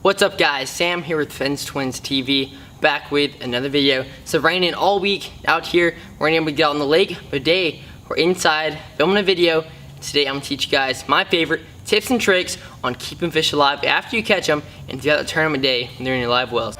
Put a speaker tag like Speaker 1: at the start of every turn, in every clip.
Speaker 1: What's up guys, Sam here with Mends TV, back with another video. So raining all week out here, we're able to get out on the lake, but today we're inside filming a video. Today I'm gonna teach you guys my favorite tips and tricks on keeping fish alive after you catch them and throughout the tournament day when they're in your live wells.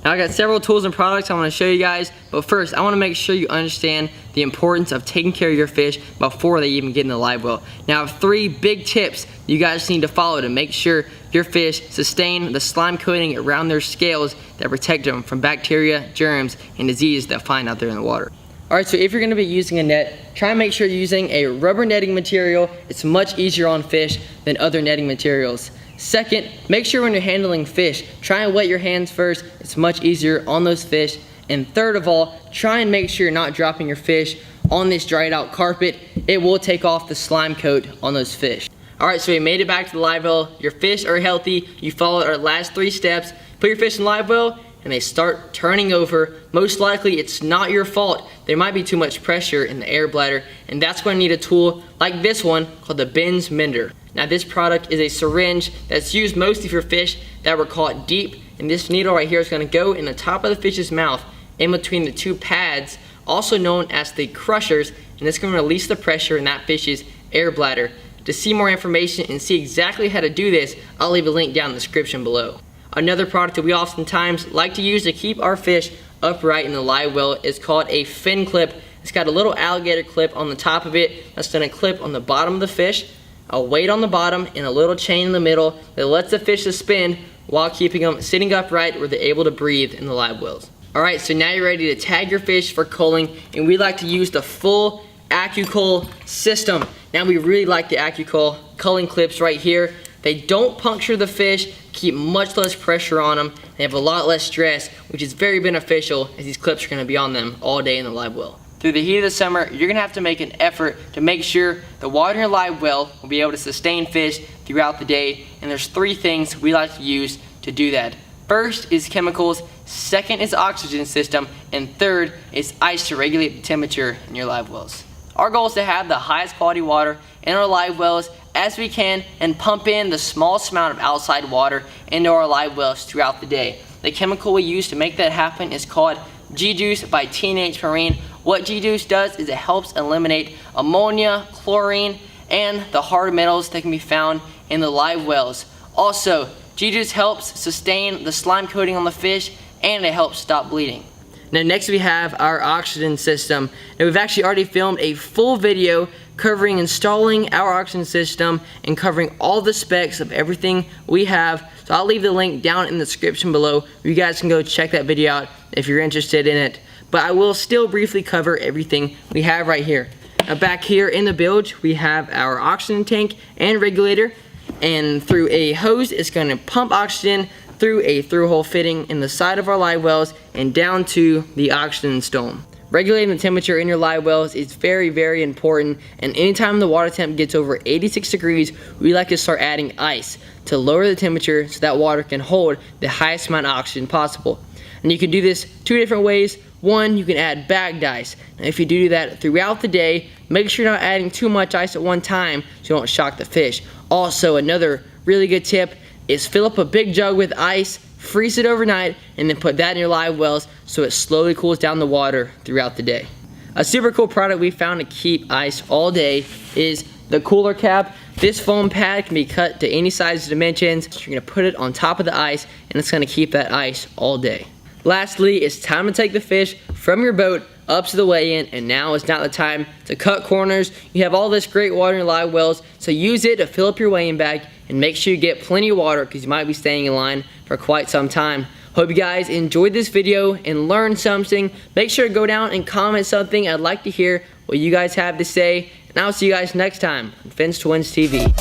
Speaker 1: Now I got several tools and products I want to show you guys, but first I want to make sure you understand the importance of taking care of your fish before they even get in the live well. Now I have 3 big tips you guys need to follow to make sure your fish sustain the slime coating around their scales that protect them from bacteria, germs, and disease that find out there in the water. Alright, so if you're going to be using a net, try and make sure you're using a rubber netting material. It's much easier on fish than other netting materials. Second, make sure when you're handling fish, try and wet your hands first. It's much easier on those fish. And third of all, try and make sure you're not dropping your fish on this dried out carpet. It will take off the slime coat on those fish. Alright, so we made it back to the live well. Your fish are healthy. You followed our last 3 steps. Put your fish in the live well and they start turning over. Most likely it's not your fault. There might be too much pressure in the air bladder, and that's going to need a tool like this one called the Mends Bender. Now this product is a syringe that's used mostly for fish that were caught deep, and this needle right here is going to go in the top of the fish's mouth in between the 2 pads, also known as the crushers, and it's going to release the pressure in that fish's air bladder. To see more information and see exactly how to do this, I'll leave a link down in the description below. Another product that we oftentimes like to use to keep our fish upright in the live well is called a fin clip. It's got a little alligator clip on the top of it that's going to clip on the bottom of the fish, a weight on the bottom, and a little chain in the middle that lets the fish suspend while keeping them sitting upright where they're able to breathe in the live wells. Alright, so now you're ready to tag your fish for culling, and we like to use the full Accu system. Now we really like the Accu culling clips right here. They don't puncture the fish, keep much less pressure on them, they have a lot less stress, which is very beneficial as these clips are going to be on them all day in the live well. Through the heat of the summer, you're going to have to make an effort to make sure the water in your live well will be able to sustain fish throughout the day, and there's 3 things we like to use to do that. First is chemicals, second is oxygen system, and third is ice to regulate the temperature in your live wells. Our goal is to have the highest quality water in our live wells as we can and pump in the smallest amount of outside water into our live wells throughout the day. The chemical we use to make that happen is called G-Juice by Teenage Marine. What G-Juice does is it helps eliminate ammonia, chlorine, and the hard metals that can be found in the live wells. Also, G-Juice helps sustain the slime coating on the fish, and it helps stop bleeding. Now next we have our oxygen system. Now we've actually already filmed a full video covering installing our oxygen system and covering all the specs of everything we have. So I'll leave the link down in the description below where you guys can go check that video out if you're interested in it. But I will still briefly cover everything we have right here. Now back here in the bilge we have our oxygen tank and regulator, and through a hose it's going to pump oxygen through a through-hole fitting in the side of our live wells and down to the oxygen stone. Regulating the temperature in your live wells is very, very important, and anytime the water temp gets over 86 degrees, we like to start adding ice to lower the temperature so that water can hold the highest amount of oxygen possible. And you can do this 2 different ways. One, you can add bagged ice. Now if you do that throughout the day, make sure you're not adding too much ice at one time so you don't shock the fish. Also, another really good tip is fill up a big jug with ice, freeze it overnight, and then put that in your live wells so it slowly cools down the water throughout the day. A super cool product we found to keep ice all day is the Kooler Cap. This foam pad can be cut to any size dimensions. So you're going to put it on top of the ice, and it's going to keep that ice all day. Lastly, it's time to take the fish from your boat up to the weigh-in, and now is not the time to cut corners. You have all this great water in your live wells, so use it to fill up your weigh-in bag and make sure you get plenty of water because you might be staying in line for quite some time. Hope you guys enjoyed this video and learned something. Make sure to go down and comment something. I'd like to hear what you guys have to say, and I'll see you guys next time on Mends TV.